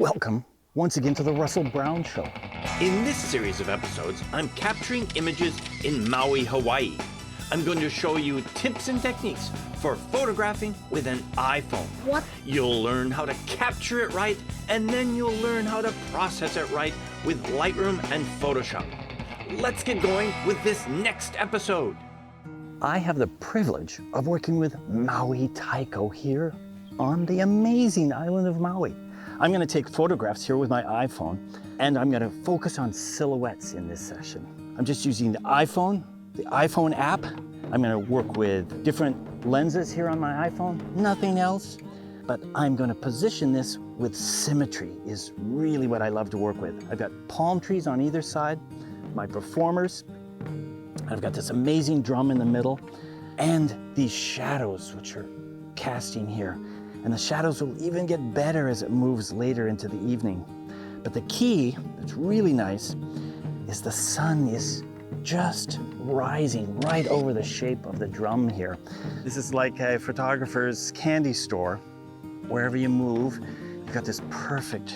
Welcome once again to the Russell Brown Show. In this series of episodes, I'm capturing images in Maui, Hawaii. I'm going to show you tips and techniques for photographing with an iPhone. What? You'll learn how to capture it right, and then you'll learn how to process it right with Lightroom and Photoshop. Let's get going with this next episode. I have the privilege of working with Maui Taiko here on the amazing island of Maui. I'm going to take photographs here with my iPhone, and I'm going to focus on silhouettes in this session. I'm just using the iPhone app. I'm going to work with different lenses here on my iPhone, nothing else. But I'm going to position this with symmetry is really what I love to work with. I've got palm trees on either side, my performers. I've got this amazing drum in the middle, and these shadows which are casting here. And the shadows will even get better as it moves later into the evening. But the key that's really nice is the sun is just rising right over the shape of the drum here. This is like a photographer's candy store. Wherever you move, you've got this perfect,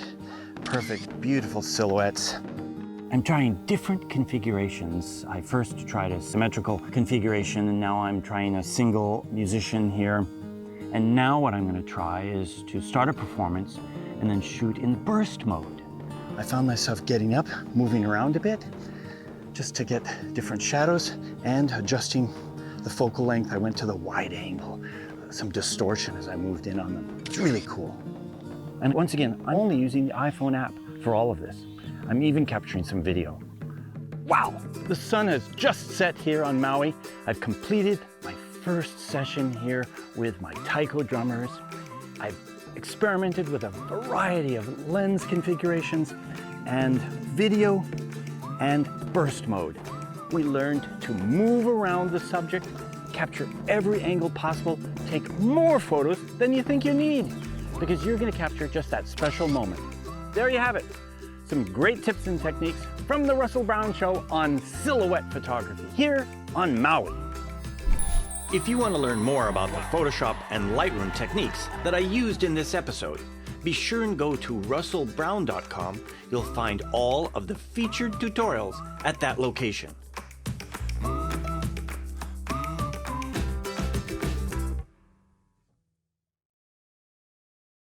beautiful silhouettes. I'm trying different configurations. I first tried a symmetrical configuration, and now I'm trying a single musician here. And now what I'm going to try is to start a performance and then shoot in burst mode. I found myself getting up, moving around a bit, just to get different shadows and adjusting the focal length. I went to the wide angle, some distortion as I moved in on them. It's really cool. And once again, I'm only using the iPhone app for all of this. I'm even capturing some video. Wow, the sun has just set here on Maui. I've completed my first session here with my Taiko drummers. I've experimented with a variety of lens configurations and video and burst mode. We learned to move around the subject, capture every angle possible, take more photos than you think you need, because you're going to capture just that special moment. There you have it. Some great tips and techniques from the Russell Brown Show on silhouette photography here on Maui. If you want to learn more about the Photoshop and Lightroom techniques that I used in this episode, be sure and go to russellbrown.com. You'll find all of the featured tutorials at that location.